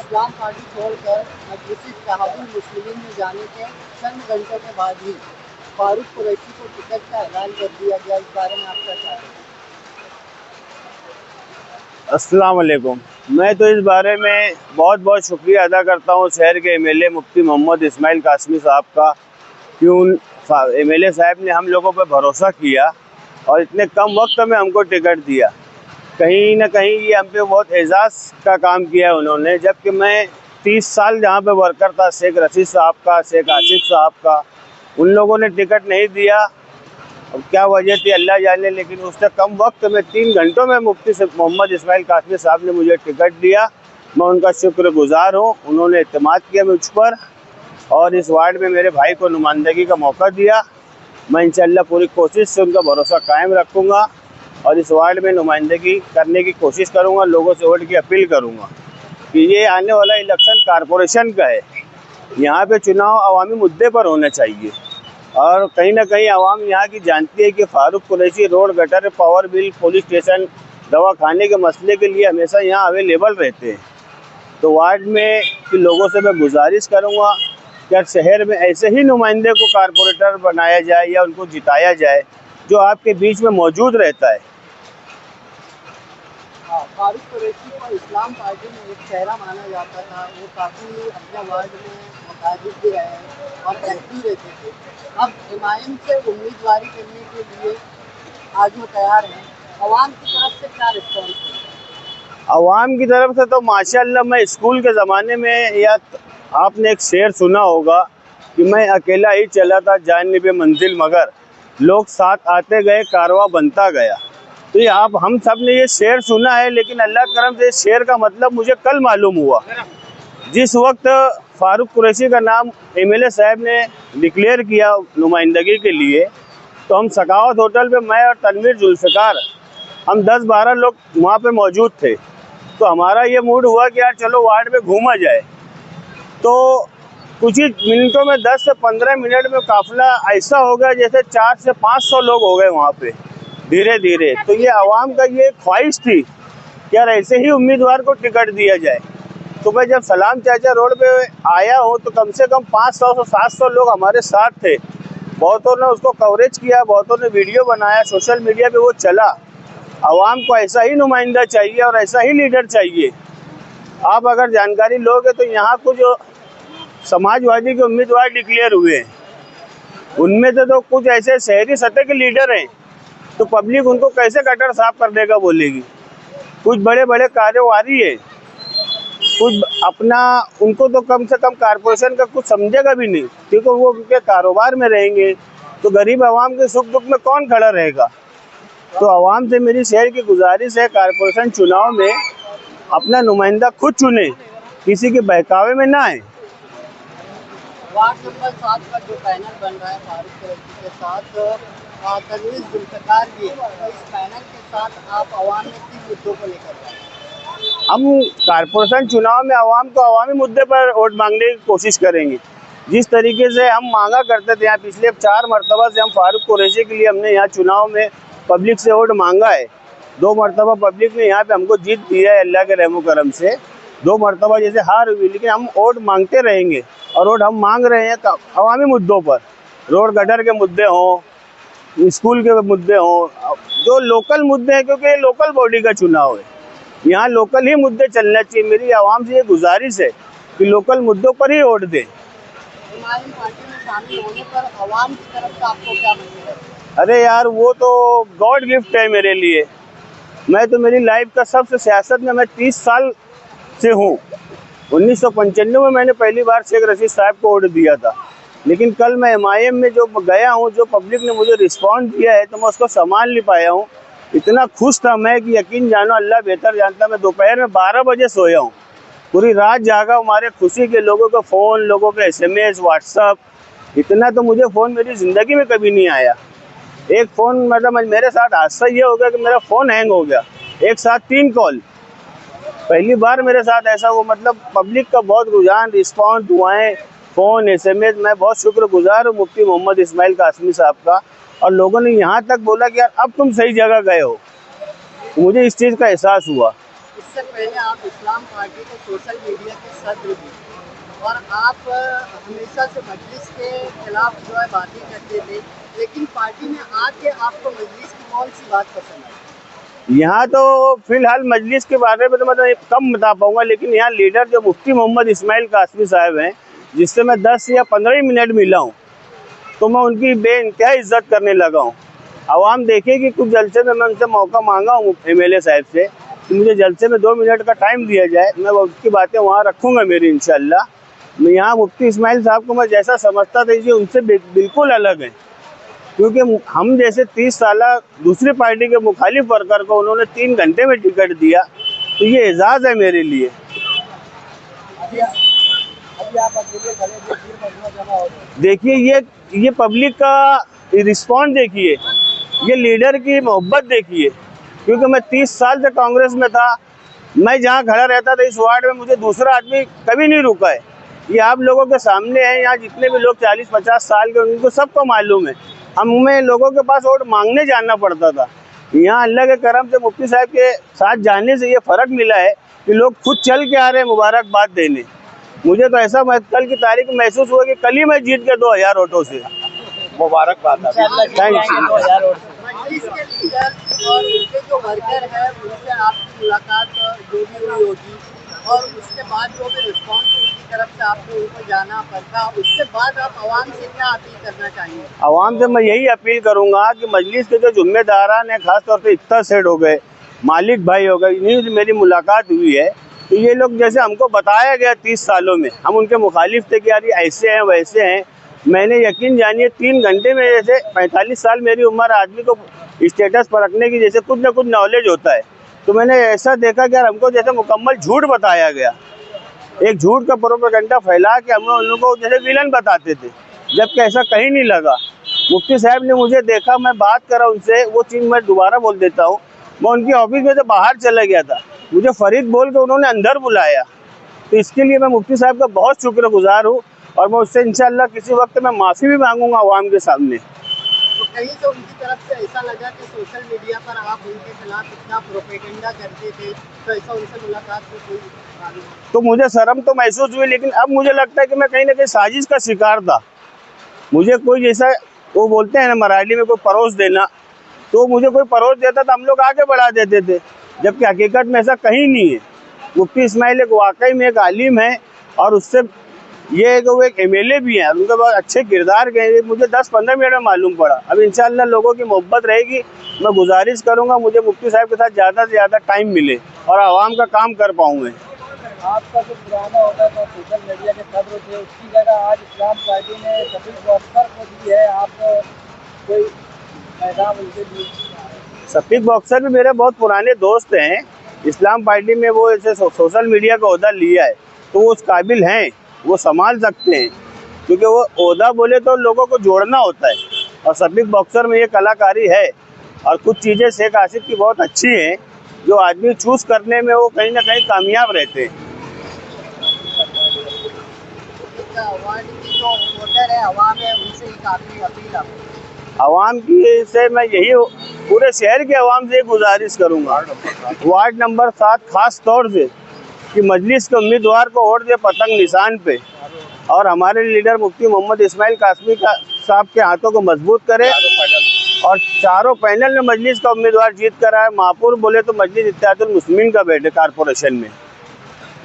इस्लाम party छोड़कर मजलिस इत्तेहादुल मुस्लिमीन में जाने के चंद घंटों के बाद ही फारूक कुरैशी को टिकट का ऐलान कर दिया गया। इस बारे में आपका क्या है? अस्सलाम वालेकुम। मैं तो इस बारे में बहुत बहुत शुक्रिया अदा करता हूँ शहर के एमएलए मुफ्ती मोहम्मद इस्माइल कासमी साहब का कि उन एमएलए साहब ने हम लोगों पर भरोसा किया और इतने कम वक्त में हमको टिकट दिया। कहीं ना कहीं ये हम पे बहुत एजाज़ का काम किया है उन्होंने, जबकि मैं 30 साल जहाँ पे वर्कर था, शेख रशीद साहब का, शेख आसिफ साहब का, उन लोगों ने टिकट नहीं दिया। अब क्या वजह थी अल्लाह जाने, लेकिन उससे कम वक्त में 3 घंटों में मुफ्ती मोहम्मद इस्माइल कासमी साहब ने मुझे टिकट दिया। मैं उनका शुक्रगुजार हूँ। उन्होंने एतमाद किया मुझ पर और इस वार्ड में मेरे भाई को नुमाइंदगी का मौका दिया। मैं इंशाअल्लाह पूरी कोशिश से उनका भरोसा कायम रखूँगा और इस वार्ड में नुमाइंदगी करने की कोशिश करूँगा। लोगों से वोट की अपील करूँगा कि ये आने वाला इलेक्शन कारपोरेशन का है। यहाँ पे चुनाव अवामी मुद्दे पर होना चाहिए और कहीं ना कहीं आवाम यहाँ की जानती है कि Farooq Qureshi road, gutter, power bill, police station, दवा खाने के मसले के लिए हमेशा यहाँ अवेलेबल रहते हैं। तो वार्ड में के लोगों से मैं गुजारिश करूँगा कि शहर में ऐसे ही नुमाइंदे को कारपोरेटर बनाया जाए या उनको जिताया जाए जो आपके बीच में मौजूद रहता है। फारूक कुरैशी को इस्लाम पार्टी में एक चेहरा माना जाता था। वो काफ़ी अपने वार्ड में मुताबिक भी रहे हैं और एक्टिव रहते थे। अब एमआईएम से उम्मीदवारी करने के लिए आज वो तैयार हैं। आवाम की तरफ से क्या रिस्पॉन्स है? आवाम की तरफ से तो माशाअल्लाह, मैं स्कूल के ज़माने में या आपने एक शेर सुना होगा कि मैं अकेला ही चला था जानिबे मंजिल, मगर लोग साथ आते गए, कारवां बनता गया। तो ये आप हम सब ने ये शेर सुना है, लेकिन अल्लाह करम से इस शेर का मतलब मुझे कल मालूम हुआ। जिस वक्त फारूक कुरैशी का नाम एमएलए साहब ने डिक्लेयर किया नुमाइंदगी के लिए, तो हम सखावत होटल पे मैं और तनवीर जुल्फ़िकार, हम 10-12 लोग वहाँ पे मौजूद थे। तो हमारा ये मूड हुआ कि यार चलो वार्ड में घूमा जाए। तो कुछ ही मिनटों में 10 से 15 मिनट में काफ़िला ऐसा हो गया जैसे 400 से 500 लोग हो गए वहाँ पे धीरे धीरे। तो ये आवाम का ये ख्वाहिश थी कि यार ऐसे ही उम्मीदवार को टिकट दिया जाए। तो मैं जब सलाम चाचा रोड पे आया हूँ तो कम से कम 500 से 700 लोग हमारे साथ थे। बहुतों ने उसको कवरेज किया, बहुतों ने वीडियो बनाया, सोशल मीडिया पे वो चला। आवाम को ऐसा ही नुमाइंदा चाहिए और ऐसा ही लीडर चाहिए। आप अगर जानकारी लोगे तो यहाँ कुछ समाजवादी के उम्मीदवार डिक्लेयर हुए हैं, उनमें से तो कुछ ऐसे शहरी सतह के लीडर हैं, तो पब्लिक उनको कैसे गटर साफ करने का बोलेगी। कुछ बड़े बड़े कारोबारी है, कुछ अपना, उनको तो कम से कम कारपोरेशन का कुछ समझेगा भी नहीं, क्योंकि वो उनके कारोबार में रहेंगे। तो गरीब आवाम के सुख दुख में कौन खड़ा रहेगा। तो आवाम से मेरी शहर की गुजारिश है, कारपोरेशन चुनाव में अपना नुमाइंदा खुद चुने, किसी के बहकावे में ना आए। वार्ड नंबर 7 का जो पैनल बन रहा है फारूक कुरैशी के साथ तनवीर जुल्फ़िकार भी, तो इस पैनल के साथ आप आवाम में किन मुद्दों को लेकर जाएं? हम कारपोरेशन चुनाव में आवाम को अवामी मुद्दे पर वोट मांगने की कोशिश करेंगे। जिस तरीके से हम मांगा करते थे, यहाँ पिछले 4 मरतबा से हम फारूक कुरैशी के लिए हमने यहाँ चुनाव में पब्लिक से वोट मांगा है। 2 मरतबा पब्लिक ने यहाँ पे हमको जीत दिया है अल्लाह के रहमो करम से। 2 मरतबा जैसे हार हुई, लेकिन हम वोट मांगते रहेंगे और वोट हम मांग रहे हैं अवामी मुद्दों पर। रोड गटर के मुद्दे हों, स्कूल के मुद्दे हों, जो लोकल मुद्दे हैं, क्योंकि ये लोकल बॉडी का चुनाव है, यहाँ लोकल ही मुद्दे चलना चाहिए। मेरी आवाम से ये गुजारिश है कि लोकल मुद्दों पर ही वोट दें। एमआईएम पार्टी में शामिल होने पर आवाम की तरफ से आपको क्या मैसेज है? अरे यार, वो तो गॉड गिफ्ट है मेरे लिए। मैं तो मेरी लाइफ का सबसे सियासत में मैं 30 साल से हूँ। 1995 में मैंने पहली बार शेख रशीद साहब को वोट दिया था, लेकिन कल मैं एमआईएम में जो गया हूँ, जो पब्लिक ने मुझे रिस्पॉन्स दिया है, तो मैं उसको संभाल नहीं पाया हूँ। इतना खुश था मैं कि यकीन जानो, अल्लाह बेहतर जानता। मैं दोपहर में 12 बजे सोया हूँ, पूरी रात जागा हमारे खुशी के। लोगों के फ़ोन, लोगों के SMS, व्हाट्सअप, इतना तो मुझे फ़ोन मेरी ज़िंदगी में कभी नहीं आया। एक फ़ोन, मतलब मेरे साथ हादसा ये हो गया कि मेरा फ़ोन हैंग हो गया, एक साथ 3 कॉल, पहली बार मेरे साथ ऐसा हुआ। मतलब पब्लिक का बहुत रुझान, रिस्पॉन्स, दुआएँ, फ़ोन, SMS। मैं बहुत शुक्रगुजार हूँ मुफ्ती मोहम्मद इस्माइल कासमी साहब का। और लोगों ने यहाँ तक बोला कि यार अब तुम सही जगह गए हो। मुझे इस चीज़ का एहसास हुआ। इससे पहले आप इस्लाम पार्टी के सोशल मीडिया के सदर भी और आप हमेशा से मजलिस के खिलाफ जो है बातें करते थे, लेकिन पार्टी में आके आपको मजलिस की कौन सी बात पसंद आई? यहाँ तो फिलहाल मजलिस के बारे में तो मैं कम बता पाऊंगा, लेकिन यहाँ लीडर जो मुफ्ती मोहम्मद इस्माइल कासमी साहब हैं, जिससे मैं 10 या 15 मिनट मिला हूँ, तो मैं उनकी बेइंतहा इज्जत करने लगा हूँ। आवाम देखे कि कुछ जलसे में मैं उनसे मौका मांगा हूँ MLA साहब से कि मुझे जलसे में 2 मिनट का टाइम दिया जाए, मैं उसकी बातें वहाँ रखूँगा मेरी इंशाल्लाह। मैं यहाँ मुफ्ती इस्माइल साहब को मैं जैसा समझता था ये उनसे बिल्कुल अलग है, क्योंकि हम जैसे 30 साल दूसरी पार्टी के मुखालिफ वर्कर को उन्होंने 3 घंटे में टिकट दिया, तो ये एजाज़ है मेरे लिए। अभी आप अकेले खड़े थे, फिर मजमा जमा हो गया। देखिए ये पब्लिक का रिस्पॉन्स देखिए, ये लीडर की मोहब्बत देखिए, क्योंकि मैं 30 साल से कांग्रेस में था, मैं जहाँ खड़ा रहता था इस वार्ड में मुझे दूसरा आदमी कभी नहीं रुका है। ये आप लोगों के सामने है, यहाँ जितने भी लोग 40-50 साल के उनको सबको मालूम है। हमें लोगों के पास वोट मांगने जाना पड़ता था। यहाँ अल्लाह के करम से मुफ्ती साहब के साथ जाने से ये फ़र्क मिला है कि लोग खुद चल के आ रहे हैं मुबारकबाद देने। मुझे तो ऐसा कल की तारीख में महसूस हुआ कि कल ही मैं जीत गया 2000 वोटों से। मुबारकबाद। मजलिस के लीडर और उनके जो वर्कर है उनसे आपकी मुलाकात जो भी हुई होगी, और उसके बाद जो भी रिस्पॉन्स उनकी तरफ से आपको उनको जाना पड़ता, उसके बाद आप आवाम से क्या अपील करना चाहेंगे? आवाम से मैं यही अपील करूंगा कि मजलिस के जो जिम्मेदारान हैं, खासतौर पे इफ्ता सेठ हो गए, मालिक भाई हो गए, इन्हीं से मेरी मुलाकात हुई है। तो ये लोग जैसे हमको बताया गया 30 सालों में, हम उनके मुखालिफ थे कि यार ये ऐसे हैं वैसे हैं। मैंने यकीन जानिए 3 घंटे में जैसे 45 साल मेरी उम्र आदमी को स्टेटस परखने की जैसे कुछ ना कुछ नॉलेज होता है, तो मैंने ऐसा देखा कि यार हमको जैसे मुकम्मल झूठ बताया गया, एक झूठ का प्रोपेगेंडा फैला के हमें उन लोगों को जैसे विलन बताते थे, जबकि ऐसा कहीं नहीं लगा। मुफ्ती साहब ने मुझे देखा, मैं बात करा उनसे, वो चीज़ मैं दोबारा बोल देता हूँ, मैं उनकी ऑफिस में से बाहर चला गया था, मुझे फरीद बोल के उन्होंने अंदर बुलाया। तो इसके लिए मैं मुफ्ती साहब का बहुत शुक्रगुजार हूँ, और मैं उससे इंशाल्लाह किसी वक्त मैं माफ़ी भी मांगूंगा आवाम के सामने। तो कहीं से उनकी तरफ से ऐसा लगा कि सोशल मीडिया पर आप उनके खिलाफ इतना प्रोपेगेंडा करते थे, तो ऐसा उनसे मुलाकात में कोई मालूम? तो मुझे शर्म तो महसूस हुई, लेकिन अब मुझे लगता है कि मैं कहीं ना कहीं साजिश का शिकार था। मुझे कोई जैसा वो बोलते हैं ना मराठी में, कोई परोस देना, तो मुझे कोई परोस देता तो हम लोग आगे बढ़ा देते थे, जबकि हकीकत में ऐसा कहीं नहीं है। मुफ्ती इस्माइल एक वाकई में एक आलिम है, और उससे ये है कि वो एक MLA भी हैं, उनके बहुत अच्छे किरदार के मुझे 10-15 मिनट में मालूम पड़ा। अब इंशाल्लाह लोगों की मोहब्बत रहेगी, मैं गुजारिश करूंगा मुझे मुफ्ती साहब के साथ ज़्यादा से ज़्यादा टाइम मिले और आवाम का काम कर पाऊँ मैं। आपका जो पुराना होता था सोशल मीडिया के खबर थे, उसकी जगह आज इस्लाम पार्टी ने शफीक बॉक्सर को दी है, आप कोई पैगाम उनके लिए? शफीक बॉक्सर भी मेरे बहुत पुराने दोस्त हैं, इस्लाम पार्टी में वो ऐसे सोशल मीडिया का ओहदा लिया है, तो वो उस काबिल हैं, वो संभाल सकते हैं, क्योंकि वो ओहदा बोले तो लोगों को जोड़ना होता है, और शफीक बॉक्सर में ये कलाकारी है। और कुछ चीज़ें शेख आसिफ की बहुत अच्छी हैं, जो आदमी चूज़ करने में वो कहीं ना कहीं कामयाब रहते हैं। वार्ड की जो वोटर है, आवाम है, उनसे ही काफ़ी अपील है। आवाम की से मैं यही पूरे शहर के आवाम से गुजारिश करूंगा, वार्ड नंबर 7 खास तौर से, कि मजलिस के उम्मीदवार को वोट दे पतंग निशान पे, और हमारे लीडर मुफ्ती मोहम्मद इस्माइल कासमी का साहब के हाथों को मजबूत करे, और चारों पैनल में मजलिस का उम्मीदवार जीत कर आए। महापुर बोले तो मजलिस इत्तेहादुल मुस्लिमीन का बैठे कारपोरेशन में।